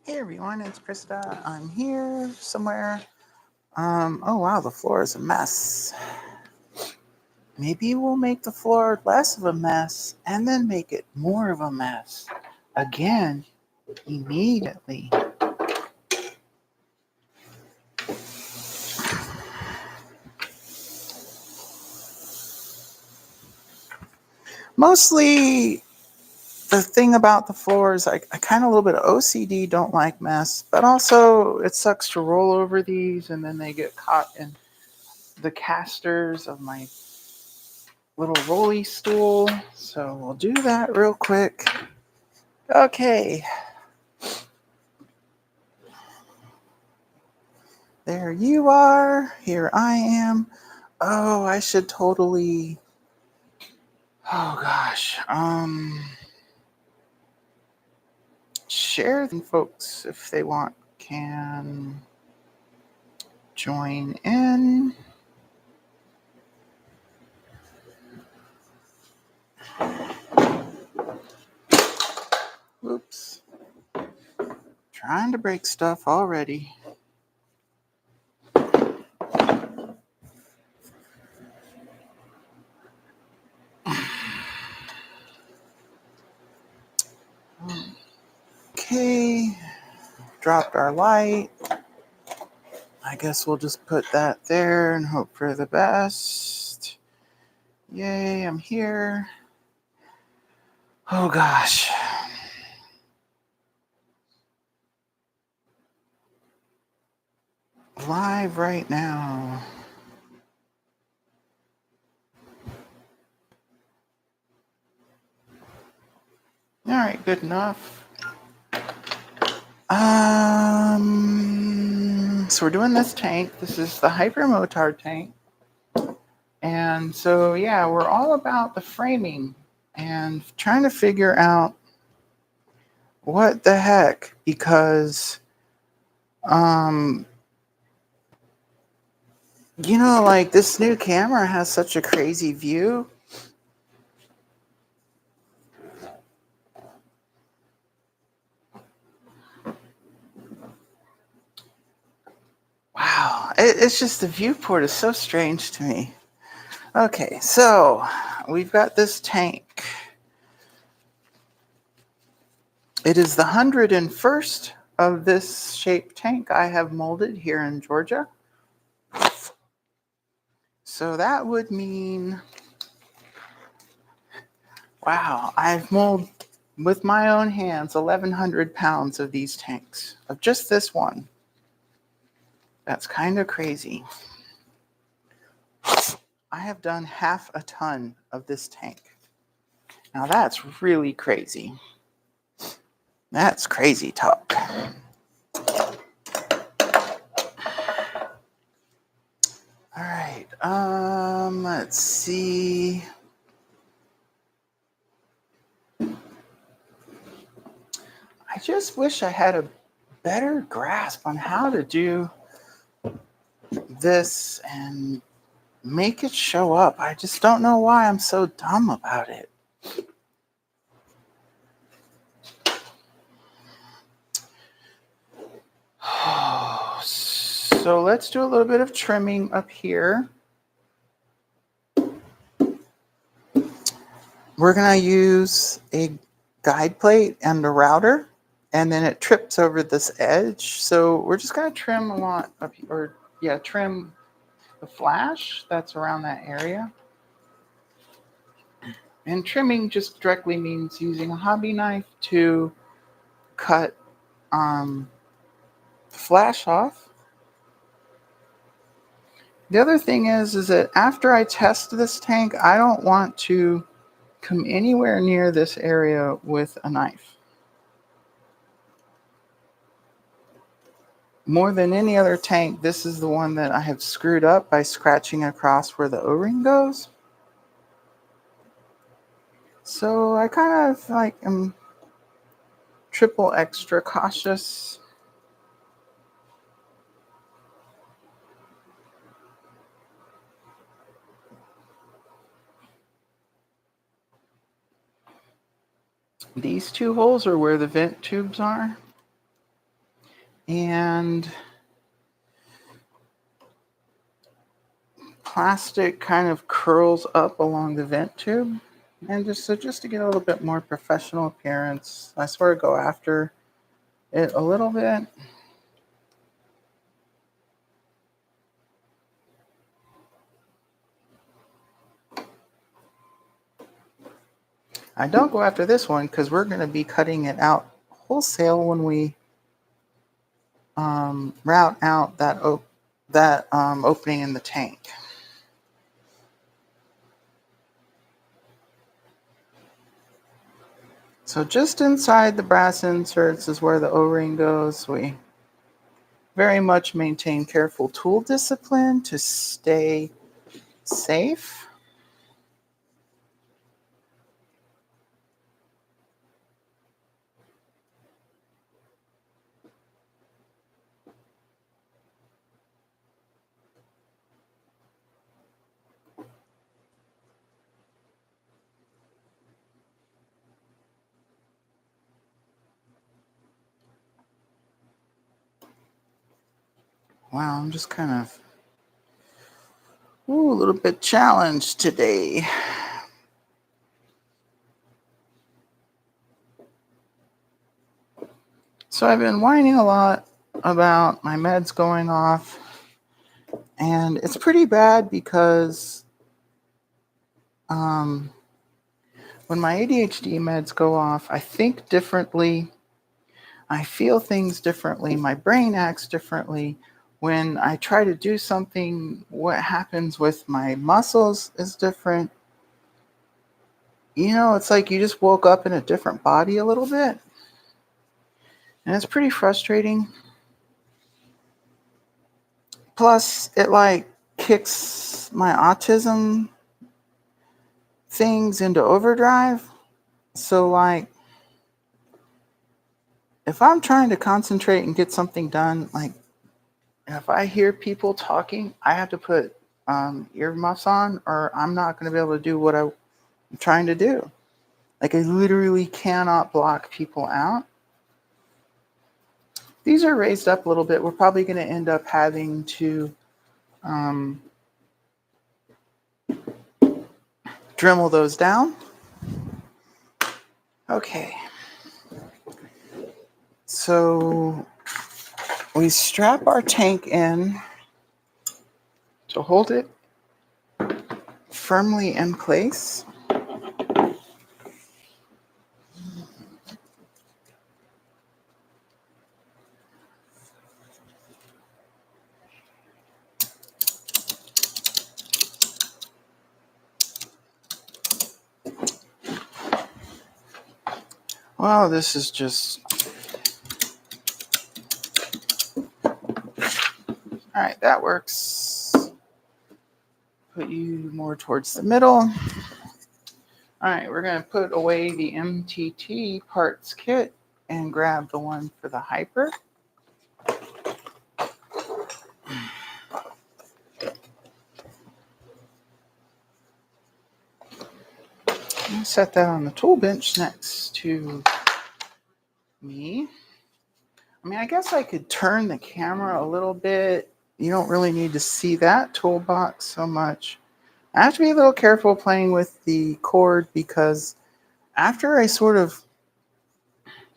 Hey everyone, it's Krista. I'm here somewhere. Oh wow, the floor is a mess. Maybe we'll make the floor less of a mess and then make it more of a mess. Again, immediately. Mostly the thing about the floor is I kind of a little bit of OCD, don't like mess, but also it sucks to roll over these and then they get caught in the casters of my little rolly stool. So we'll do that real quick. Okay. There you are. Here I am. Oh, I should totally. Oh gosh. Share them, folks, if they want, can join in. Whoops. Trying to break stuff already. Okay. Dropped our light. I guess we'll just put that there and hope for the best. Yay, I'm here. Oh gosh. Live right now. All right, good enough. So we're doing this tank. This is the hypermotard tank. And so, yeah, we're all about the framing and trying to figure out what the heck, because, like this new camera has such a crazy view. Wow, it's just the viewport is so strange to me. Okay, so we've got this tank. It is the 101st of this shaped tank I have molded here in Georgia. So that would mean, wow, I've molded with my own hands 1,100 pounds of these tanks, of just this one. That's kind of crazy. I have done half a ton of this tank. Now that's really crazy. That's crazy talk. All right, let's see. I just wish I had a better grasp on how to do this and make it show up. I just don't know why I'm so dumb about it. So let's do a little bit of trimming up here. We're going to use a guide plate and a router, and then it trips over this edge. So we're just going to trim a lot up here, or trim the flash that's around that area. And trimming just directly means using a hobby knife to cut the flash off. The other thing is that after I test this tank, I don't want to come anywhere near this area with a knife. More than any other tank, this is the one that I have screwed up by scratching across where the O-ring goes. So I kind of am triple extra cautious. These two holes are where the vent tubes are. and plastic kind of curls up along the vent tube. And just to get a little bit more professional appearance, I sort of go after it a little bit. I don't go after this one because we're going to be cutting it out wholesale when we route out that opening in the tank. So just inside the brass inserts is where the O-ring goes. We very much maintain careful tool discipline to stay safe. Wow, I'm just kind of a little bit challenged today. So I've been whining a lot about my meds going off, and it's pretty bad because when my ADHD meds go off, I think differently, I feel things differently, my brain acts differently. When I try to do something, what happens with my muscles is different. You know, it's like you just woke up in a different body a little bit. And it's pretty frustrating. Plus, it like kicks my autism things into overdrive. So, like, if I'm trying to concentrate and get something done, like, if I hear people talking, I have to put earmuffs on, or I'm not going to be able to do what I'm trying to do. Like, I literally cannot block people out. These are raised up a little bit. We're probably going to end up having to Dremel those down. Okay. So we strap our tank in to hold it firmly in place. Well, this is just... All right, that works. Put you more towards the middle. All right, we're going to put away the MTT parts kit and grab the one for the hyper. I'll set that on the tool bench next to me. I mean, I guess I could turn the camera a little bit. You don't really need to see that toolbox so much. I have to be a little careful playing with the cord because after I sort of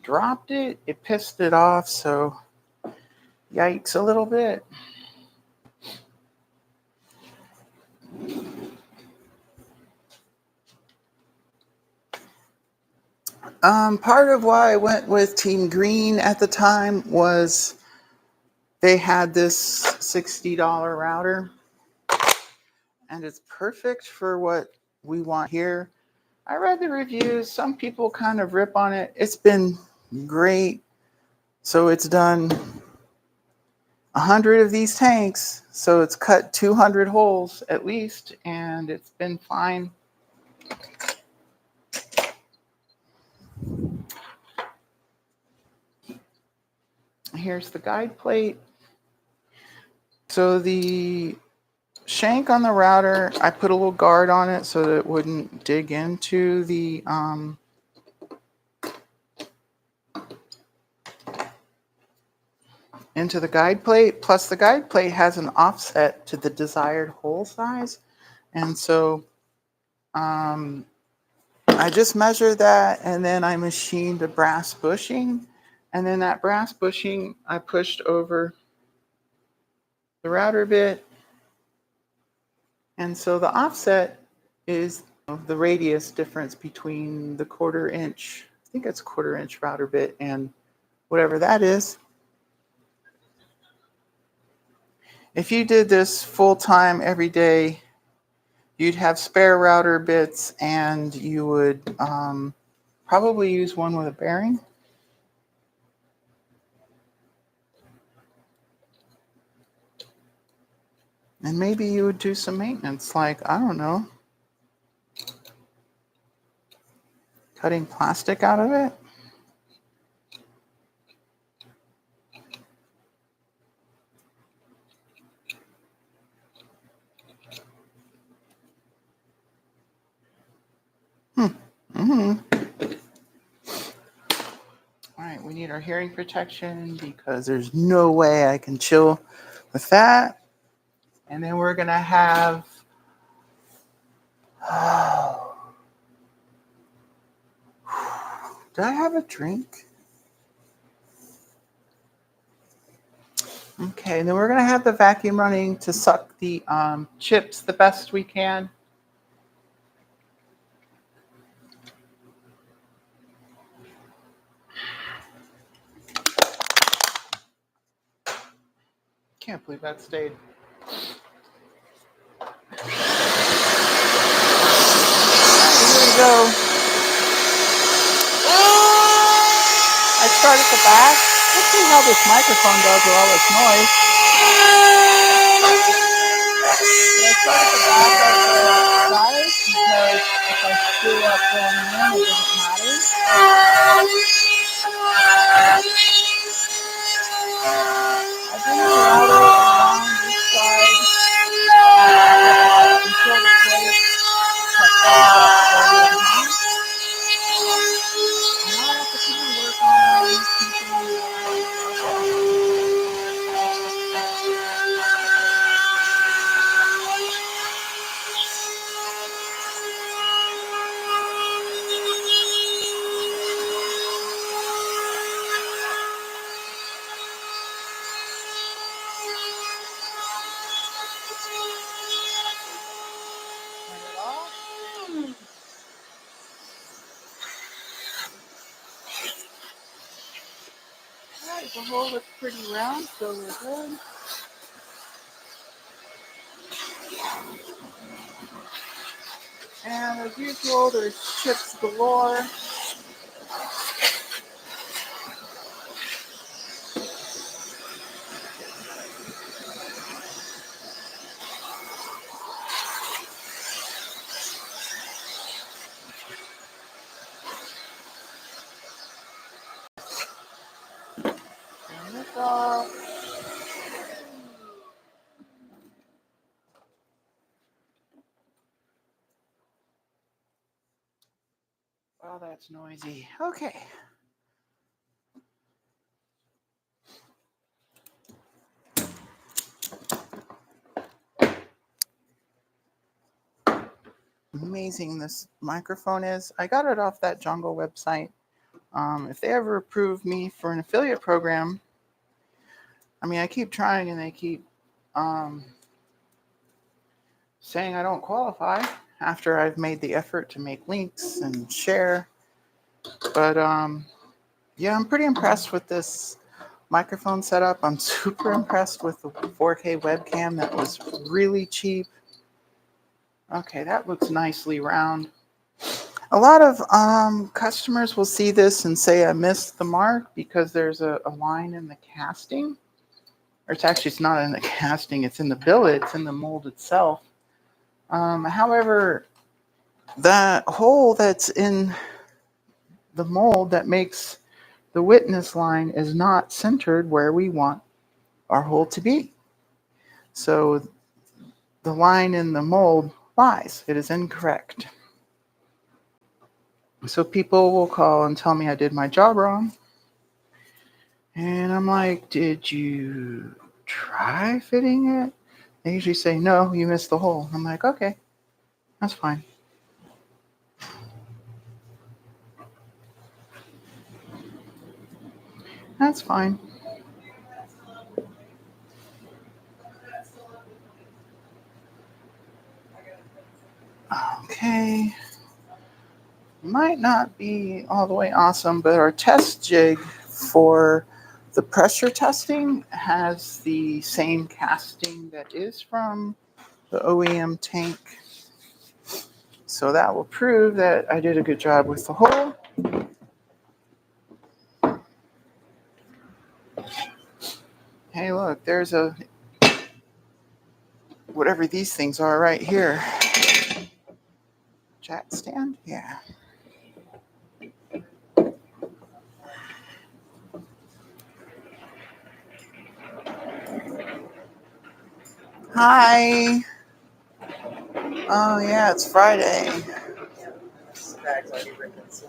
dropped it, it pissed it off. So yikes a little bit. Part of why I went with Team Green at the time was they had this $60 router, and it's perfect for what we want here. I read the reviews. Some people kind of rip on it. It's been great. So it's done 100 of these tanks. So it's cut 200 holes at least, and it's been fine. Here's the guide plate. So the shank on the router, I put a little guard on it so that it wouldn't dig into the into the guide plate. Plus the guide plate has an offset to the desired hole size. And so I just measured that, and then I machined a brass bushing. And then that brass bushing I pushed over the router bit. And so the offset is the radius difference between the 1/4 inch, I think it's 1/4 inch router bit, and whatever that is. If you did this full time every day, you'd have spare router bits, and you would probably use one with a bearing. And maybe you would do some maintenance, like, I don't know, cutting plastic out of it. Mm-hmm. All right, we need our hearing protection because there's no way I can chill with that. And then we're going to have, did I have a drink? Okay, and then we're going to have the vacuum running to suck the chips the best we can. Can't believe that stayed. Here we go. I start at the back. Let's see how this microphone does with all this noise. I start at the back of the wires because if I screw up going in, it doesn't matter. I bring the router around this side until the plate cuts off. And I have to kind of work on keeping the the hole looks pretty round, so we're good. And as usual, there's chips galore. And this off. Wow, that's noisy. Okay. Amazing this microphone is. I got it off that Jungle website. If they ever approve me for an affiliate program, I mean, I keep trying and they keep saying I don't qualify after I've made the effort to make links and share. But yeah, I'm pretty impressed with this microphone setup. I'm super impressed with the 4K webcam that was really cheap. Okay, that looks nicely round. A lot of customers will see this and say I missed the mark because there's a line in the casting. Or it's not in the casting, it's in the billet, it's in the mold itself. However, that hole that's in the mold that makes the witness line is not centered where we want our hole to be. So the line in the mold lies. It is incorrect. So people will call and tell me I did my job wrong. And I'm like, did you try fitting it? They usually say, no, you missed the hole. I'm like, okay, that's fine. That's fine. Okay. Might not be all the way awesome, but our test jig for the pressure testing has the same casting that is from the OEM tank. So that will prove that I did a good job with the hole. Hey, look, there's a whatever these things are right here. Jack stand? Yeah. Hi. Oh, yeah, it's Friday.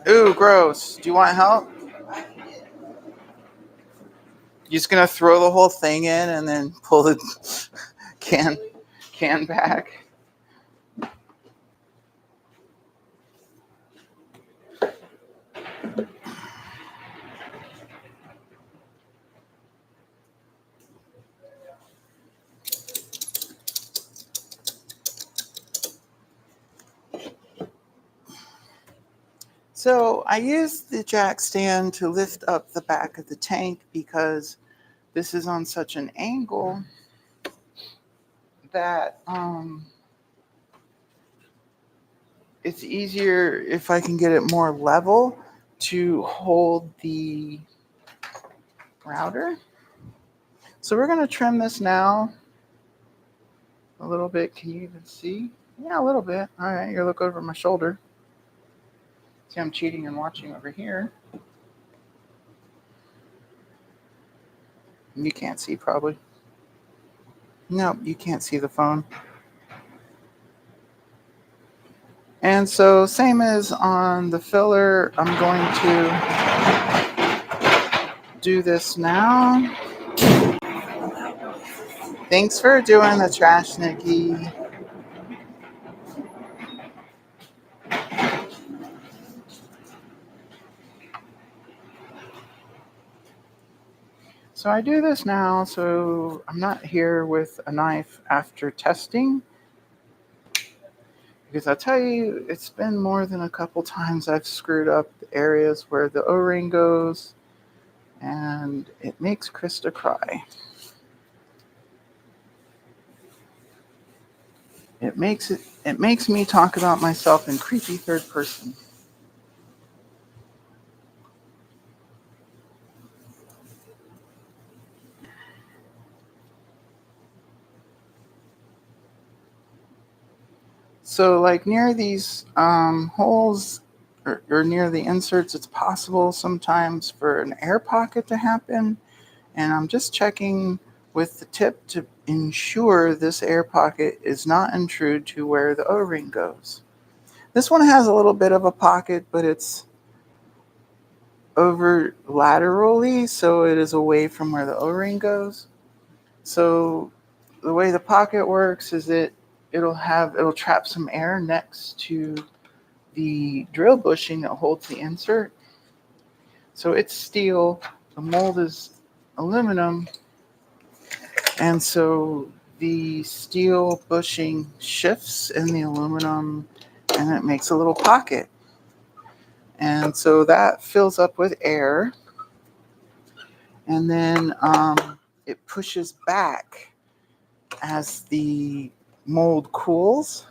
Ooh, gross. Do you want help? You just gonna throw the whole thing in and then pull the can back? So I used the jack stand to lift up the back of the tank because this is on such an angle that it's easier if I can get it more level to hold the router. So we're going to trim this now a little bit. Can you even see? Yeah, a little bit. All right, you look over my shoulder. See, I'm cheating and watching over here. You can't see probably. No, you can't see the phone. And so same as on the filler, I'm going to do this now. Thanks for doing the trash, Nikki. So I do this now so I'm not here with a knife after testing. Because I tell you, it's been more than a couple times I've screwed up the areas where the O-ring goes, and it makes Krista cry. It makes me talk about myself in creepy third person. So like near these holes or near the inserts, it's possible sometimes for an air pocket to happen. And I'm just checking with the tip to ensure this air pocket is not intrude to where the O-ring goes. This one has a little bit of a pocket, but it's over laterally, so it is away from where the O-ring goes. So the way the pocket works is it'll trap some air next to the drill bushing that holds the insert. So it's steel, the mold is aluminum, and so the steel bushing shifts in the aluminum and it makes a little pocket. And so that fills up with air, and then it pushes back as the mold cools.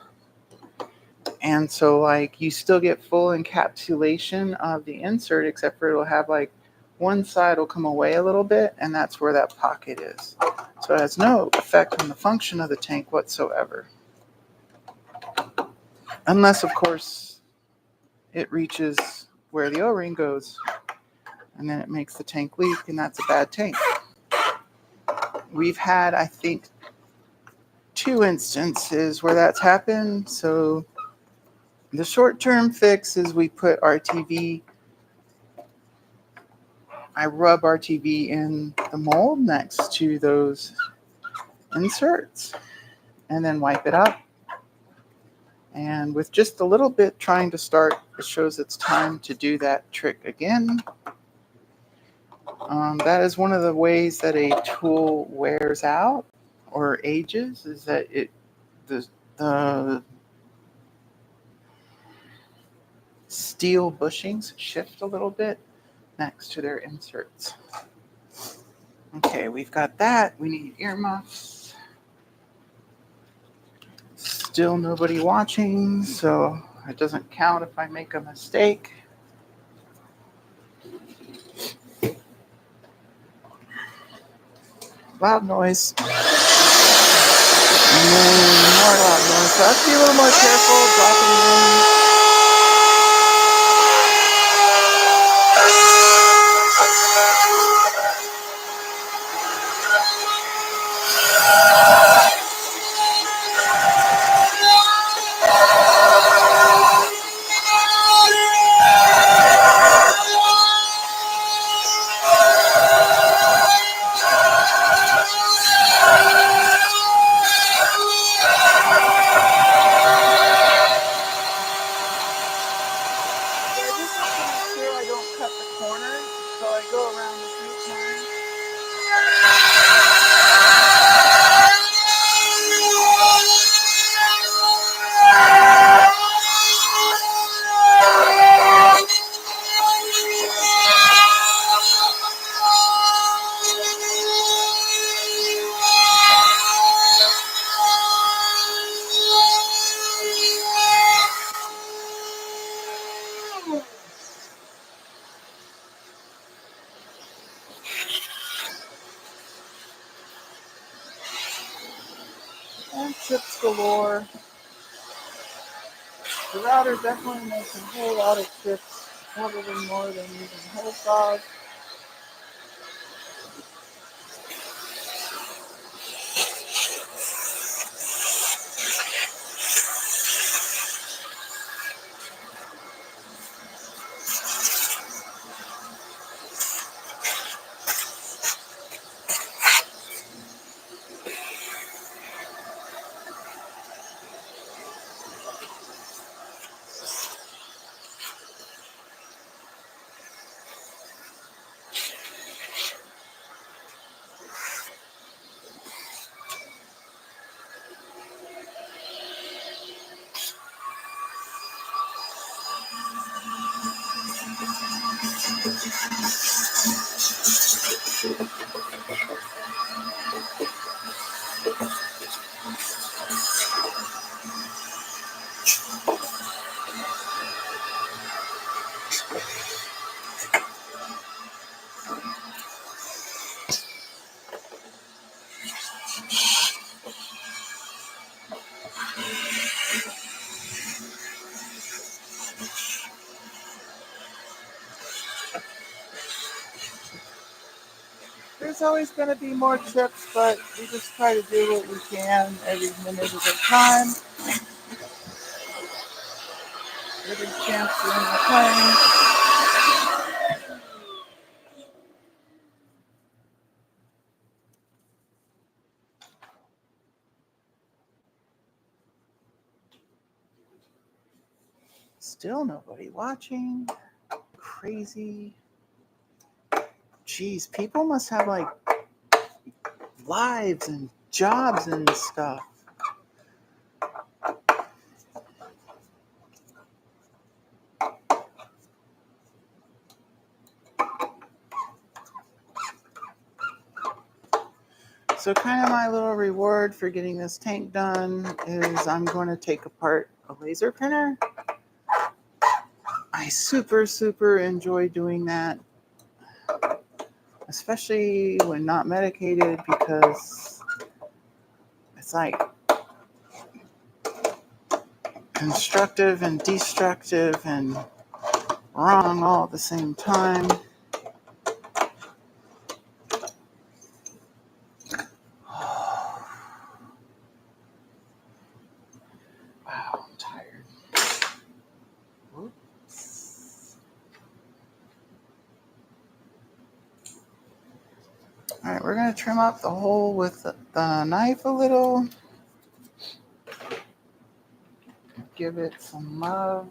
And so like you still get full encapsulation of the insert, except for it'll have like one side will come away a little bit, and that's where that pocket is. So it has no effect on the function of the tank whatsoever. Unless, of course, it reaches where the O-ring goes, and then it makes the tank leak, and that's a bad tank. We've had, I think, 2 instances where that's happened. So the short-term fix is we put RTV I rub RTV in the mold next to those inserts and then wipe it up. And with just a little bit trying to start, it shows it's time to do that trick again. That is one of the ways that a tool wears out or ages, is that the steel bushings shift a little bit next to their inserts. Okay, we've got that. We need earmuffs. Still nobody watching, so it doesn't count if I make a mistake. Loud noise. And then more loud noise. So I have to be a little more careful dropping in. And chips galore. The router definitely makes a whole lot of chips, probably more than using whole sauce. There's always going to be more chips, but we just try to do what we can every minute of the time. Every chance we're in the plane. Still nobody watching. Crazy. Jeez, people must have like lives and jobs and stuff. So kind of my little reward for getting this tank done is I'm going to take apart a laser printer. I super enjoy doing that, especially when not medicated, because it's like constructive and destructive and wrong all at the same time. Wow, I'm tired. Whoops. All right, we're going to trim up the hole with the knife a little. Give it some love.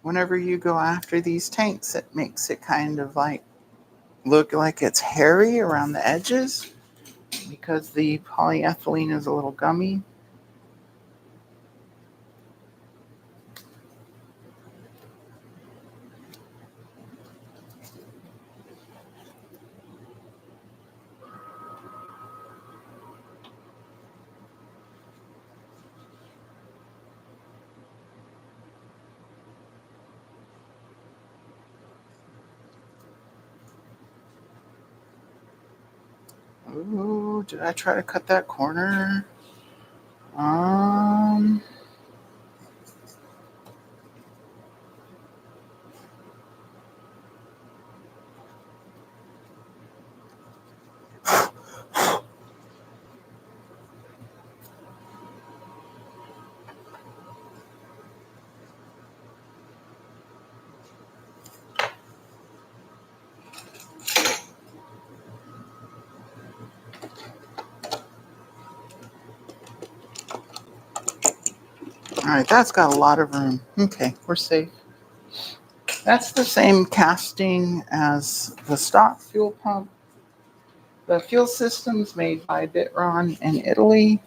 Whenever you go after these tanks, it makes it kind of like look like it's hairy around the edges because the polyethylene is a little gummy. Ooh, did I try to cut that corner? Um, all right, that's got a lot of room. Okay, we're safe. That's the same casting as the stock fuel pump. The fuel system's made by Bitron in Italy,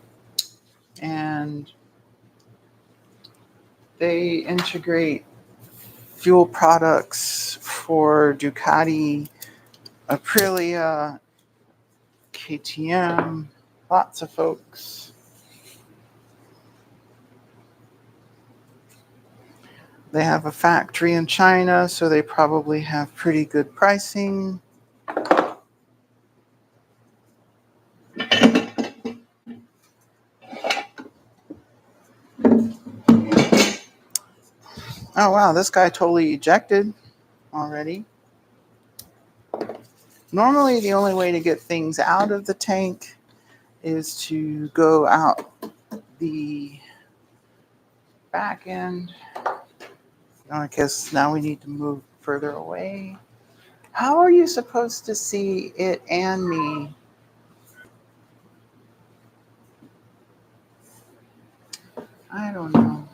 and they integrate fuel products for Ducati, Aprilia, KTM, lots of folks. They have a factory in China, so they probably have pretty good pricing. Oh wow, this guy totally ejected already. Normally, the only way to get things out of the tank is to go out the back end. I guess now we need to move further away. How are you supposed to see it and me? I don't know.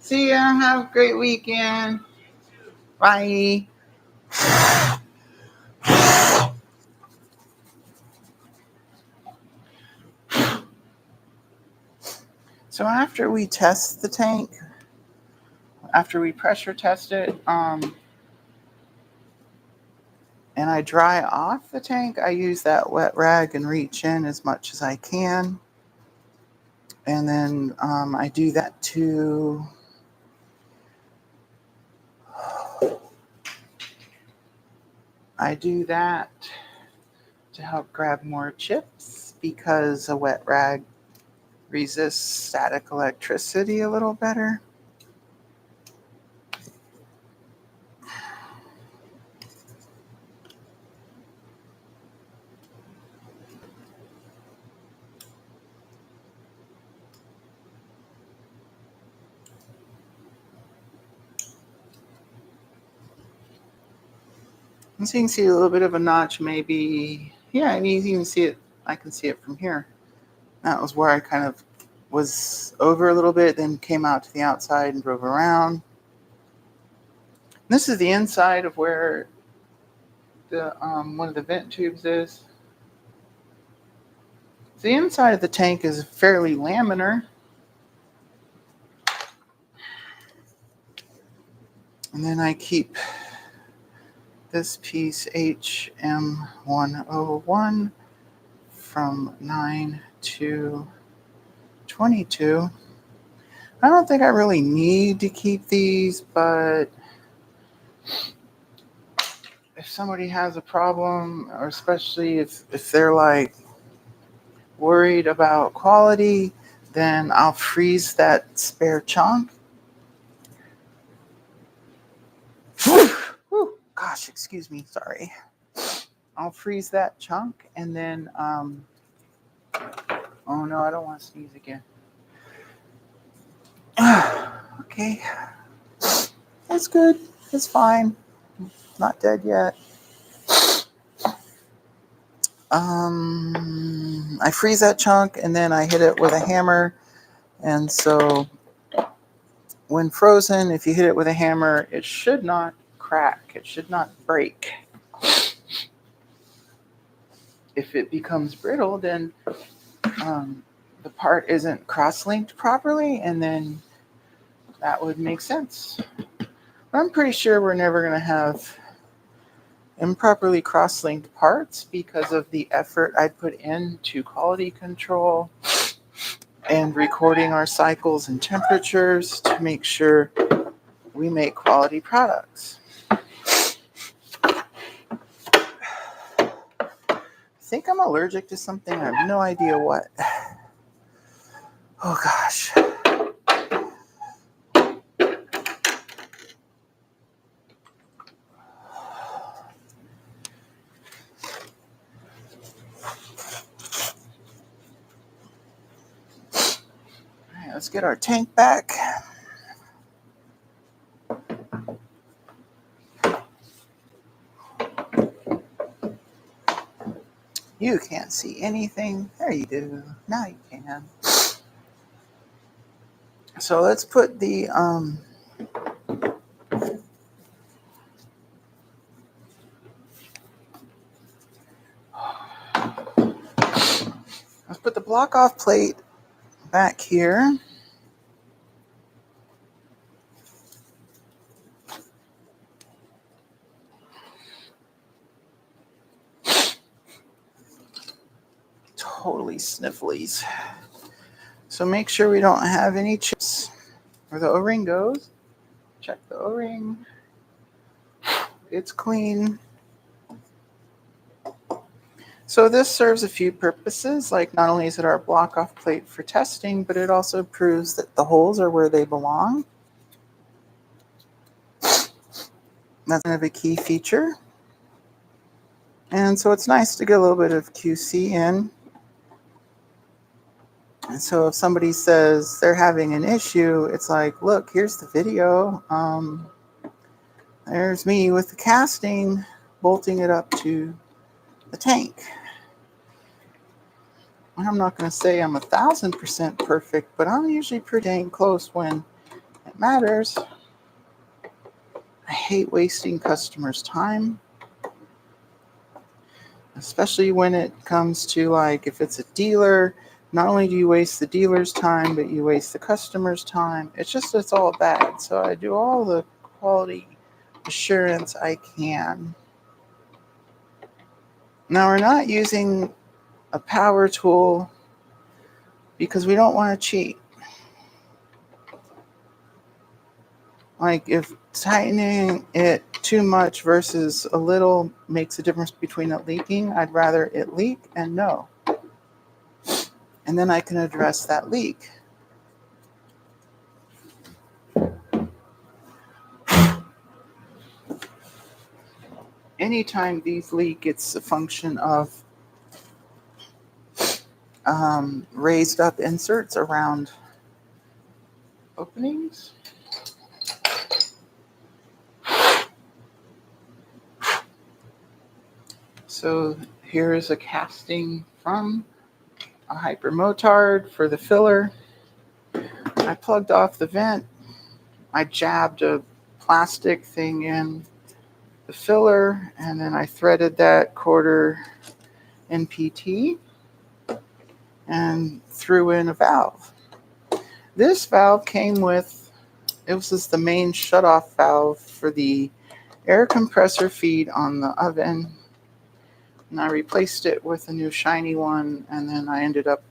See ya. Have a great weekend. Bye. So after we test the tank, after we pressure test it, and I dry off the tank, I use that wet rag and reach in as much as I can. And then I do that to help grab more chips because a wet rag resists static electricity a little better. And so you can see a little bit of a notch, maybe. Yeah, and you can even see it. I can see it from here. That was where I kind of was over a little bit, then came out to the outside and drove around. This is the inside of where the one of the vent tubes is. So the inside of the tank is fairly laminar. And then I keep this piece HM101 from 9 to 22. I don't think I really need to keep these, but if somebody has a problem, or especially if they're like worried about quality, then I'll freeze that spare chunk. Whew, gosh, excuse me, sorry. I'll freeze that chunk, and then, oh no, I don't want to sneeze again. Okay, that's good. It's fine. Not dead yet. I freeze that chunk, and then I hit it with a hammer. And so when frozen, if you hit it with a hammer, it should not crack. It should not break. If it becomes brittle, then the part isn't cross-linked properly, and then that would make sense. But I'm pretty sure we're never going to have improperly cross-linked parts because of the effort I put into quality control and recording our cycles and temperatures to make sure we make quality products. I think I'm allergic to something. I have no idea what. Oh gosh. All right, let's get our tank back. You can't see anything. There you do. Now you can. So let's put the block off plate back here. Totally snifflies. So make sure we don't have any chips where the O-ring goes. Check the O-ring. It's clean. So this serves a few purposes, like not only is it our block off plate for testing, but it also proves that the holes are where they belong. That's kind of a key feature. And so it's nice to get a little bit of QC in. And so if somebody says they're having an issue, it's like, look, here's the video. There's me with the casting, bolting it up to the tank. I'm not going to say I'm 1,000% perfect, but I'm usually pretty dang close when it matters. I hate wasting customers' time, especially when it comes to, like, if it's a dealer. Not only do you waste the dealer's time, but you waste the customer's time. It's all bad. So I do all the quality assurance I can. Now, we're not using a power tool because we don't want to cheat. Like, if tightening it too much versus a little makes a difference between it leaking, I'd rather it leak and know. And then I can address that leak. Anytime these leak, it's a function of raised up inserts around openings. So here is a casting from a hypermotard for the filler. I plugged off the vent. I jabbed a plastic thing in the filler, and then I threaded that quarter NPT and threw in a valve. This valve came with, it was just the main shutoff valve for the air compressor feed on the oven. And I replaced it with a new shiny one, and then I ended up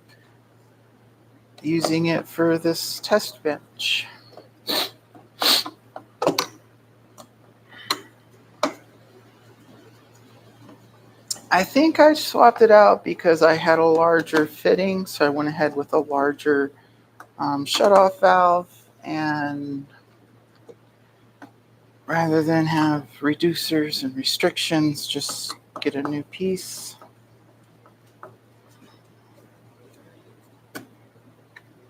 using it for this test bench. I think I swapped it out because I had a larger fitting, so I went ahead with a larger shutoff valve, and rather than have reducers and restrictions, just get a new piece.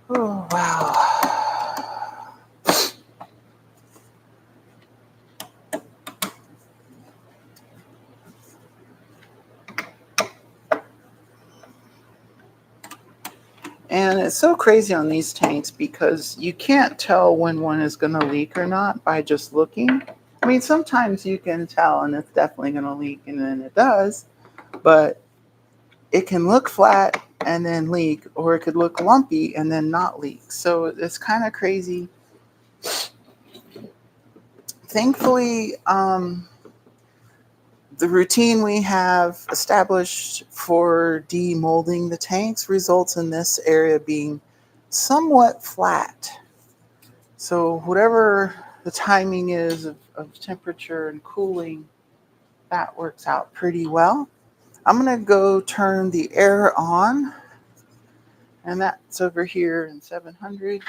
Oh, wow. And it's so crazy on these tanks because you can't tell when one is going to leak or not by just looking. I mean, sometimes you can tell and it's definitely going to leak, and then it does, but it can look flat and then leak, or it could look lumpy and then not leak. So it's kind of crazy. Thankfully, the routine we have established for demolding the tanks results in this area being somewhat flat. So whatever the timing is of temperature and cooling, that works out pretty well. I'm going to go turn the air on, and that's over here in 700.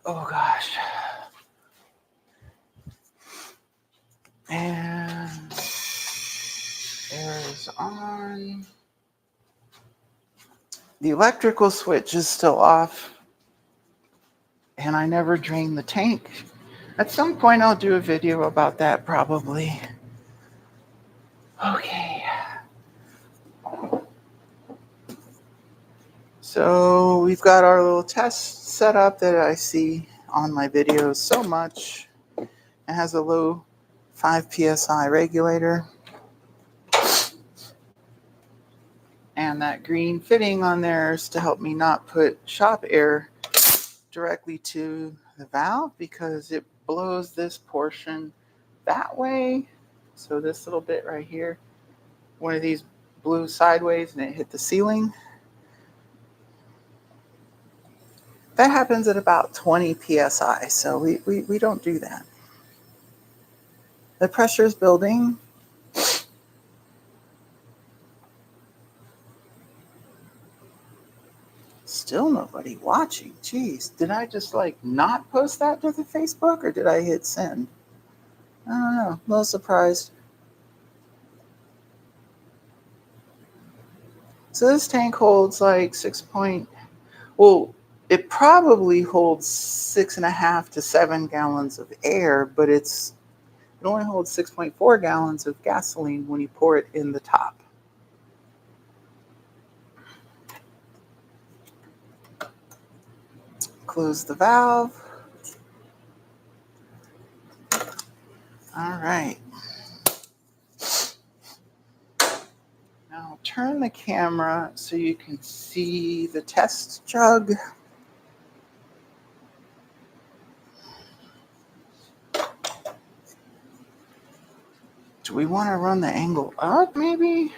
Oh gosh. And air is on. The electrical switch is still off, and I never drained the tank. At some point I'll do a video about that probably. Okay. So we've got our little test set up that I see on my videos so much. It has a low 5 psi regulator. And that green fitting on there is to help me not put shop air directly to the valve because it blows this portion that way. So this little bit right here, one of these blew sideways and it hit the ceiling. That happens at about 20 psi, so we don't do that. The pressure is building. Still nobody watching. Jeez, did I just not post that to the Facebook, or did I hit send? I don't know. A little surprised. So this tank holds like it probably holds 6.5 to 7 gallons of air, but it only holds 6.4 gallons of gasoline when you pour it in the top. Close the valve. All right. Now turn the camera so you can see the test jug. Do we want to run the angle up, maybe?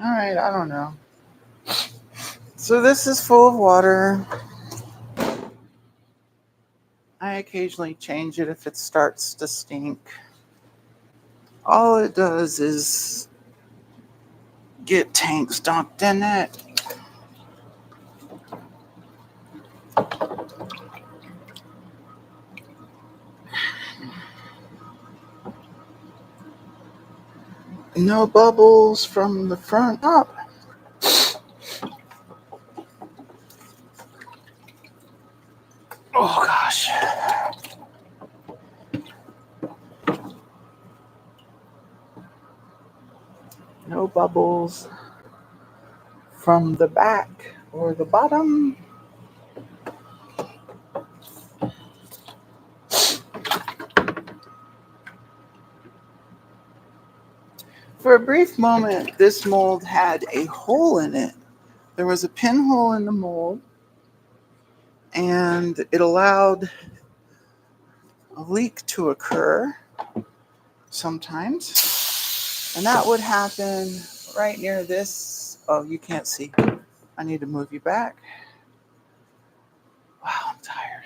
All right, I don't know. So this is full of water. I occasionally change it if it starts to stink. All it does is get tanks dumped in it. No bubbles from the front up. Oh gosh. No bubbles from the back or the bottom. For a brief moment, this mold had a hole in it. There was a pinhole in the mold, and it allowed a leak to occur sometimes. And that would happen right near this. Oh, you can't see. I need to move you back. Wow, I'm tired.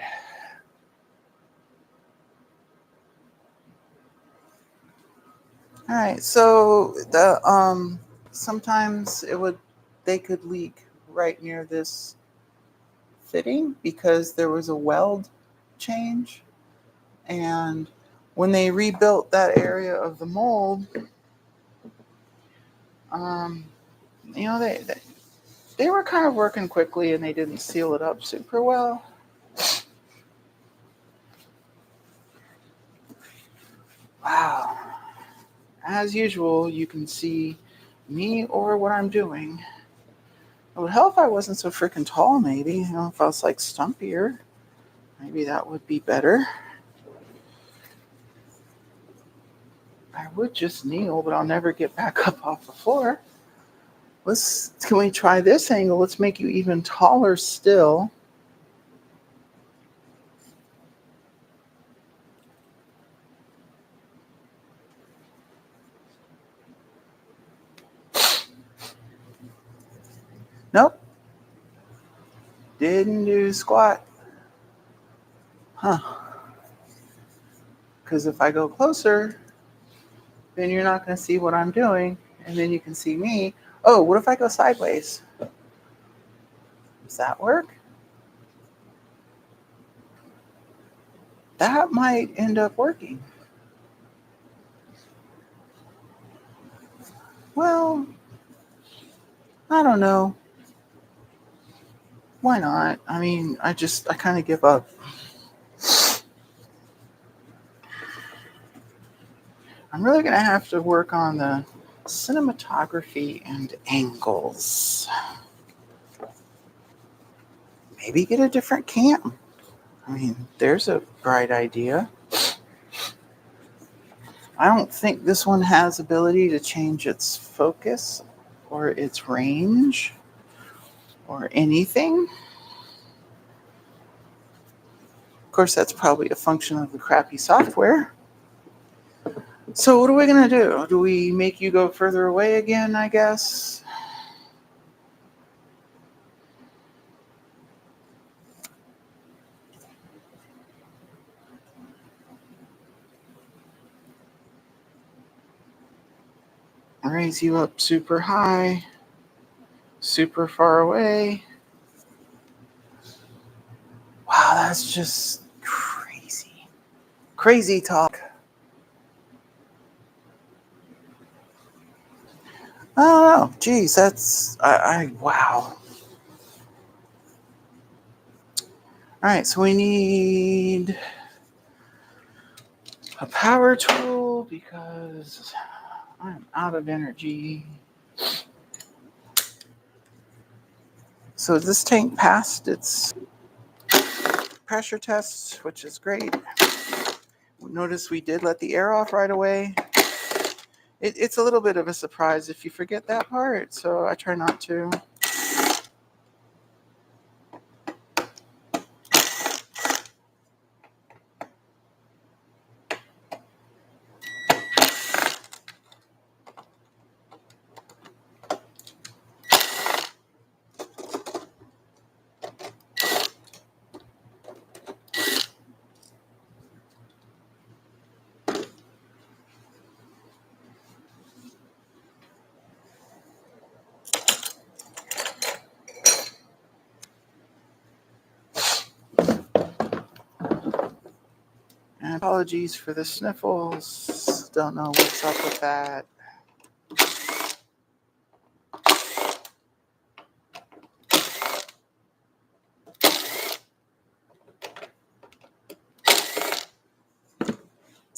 All right, so the sometimes they could leak right near this fitting because there was a weld change, and when they rebuilt that area of the mold, um, they were kind of working quickly and they didn't seal it up super well. Wow. As usual, you can see me or what I'm doing. It would help if I wasn't so freaking tall, maybe. If I was like stumpier, maybe that would be better. I would just kneel, but I'll never get back up off the floor. Can we try this angle? Let's make you even taller still. Nope. Didn't do squat. Huh. Because if I go closer, then you're not going to see what I'm doing, and then you can see me. Oh, what if I go sideways? Does that work? That might end up working. Well, I don't know. Why not? I mean, I kind of give up. I'm really going to have to work on the cinematography and angles. Maybe get a different cam. I mean, there's a bright idea. I don't think this one has ability to change its focus or its range or anything. Of course, that's probably a function of the crappy software. So what are we going to do? Do we make you go further away again, I guess? Raise you up super high, super far away. Wow, that's just crazy. Crazy talk. I don't know. Geez, wow. All right, so we need a power tool because I'm out of energy. So this tank passed its pressure test, which is great. Notice we did let the air off right away. It's a little bit of a surprise if you forget that part, so I try not to. And apologies for the sniffles. Don't know what's up with that.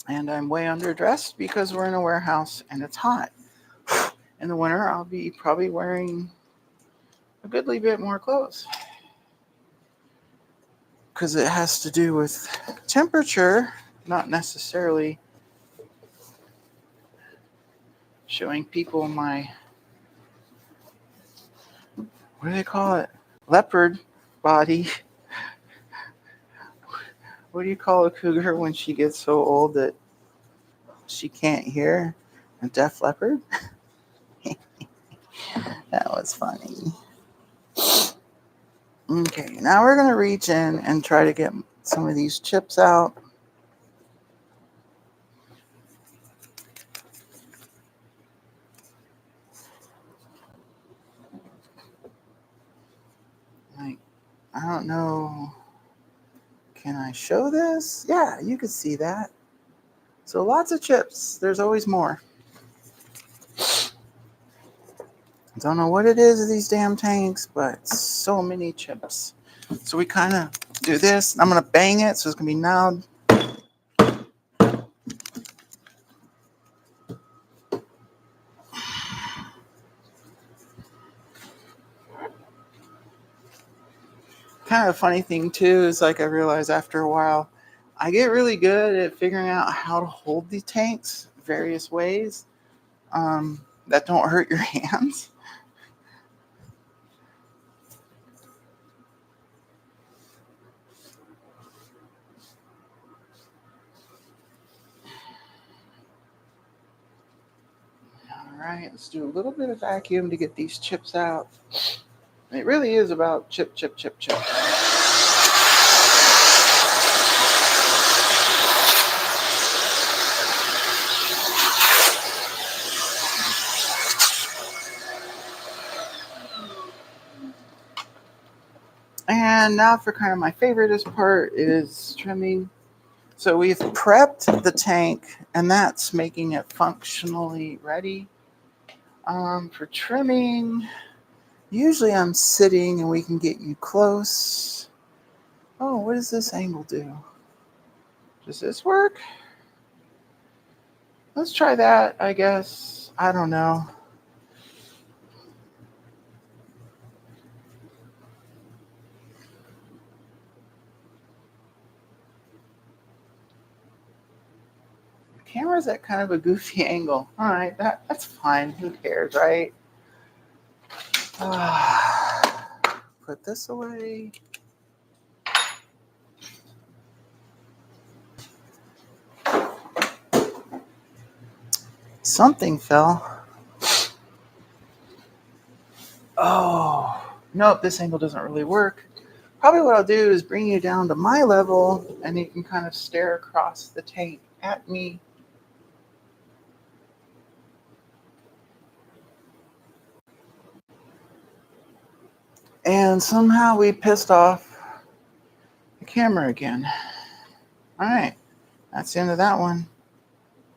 And I'm way underdressed because we're in a warehouse and it's hot. In the winter, I'll be probably wearing a goodly bit more clothes because it has to do with temperature, not necessarily showing people my, what do they call it? Leopard body. What do you call a cougar when she gets so old that she can't hear? A deaf leopard? That was funny. Okay, now we're going to reach in and try to get some of these chips out. I don't know. Can I show this? Yeah, you can see that. So lots of chips. There's always more. Don't know what it is of these damn tanks, but so many chips. So we kind of do this. I'm going to bang it, so it's going to be loud. Kind of a funny thing, too, is like I realized after a while, I get really good at figuring out how to hold these tanks various ways that don't hurt your hands. All right, let's do a little bit of vacuum to get these chips out. It really is about chip, chip, chip, chip. And now for kind of my favoriteest part is trimming. So we've prepped the tank, and that's making it functionally ready. For trimming, usually I'm sitting and we can get you close. Oh, what does this angle do? Does this work? Let's try that, I guess. I don't know. The camera's at kind of a goofy angle. All right, that's fine. Who cares, right? Put this away. Something fell. Oh, nope, this angle doesn't really work. Probably what I'll do is bring you down to my level and you can kind of stare across the tank at me. And somehow we pissed off the camera again. All right, that's the end of that one.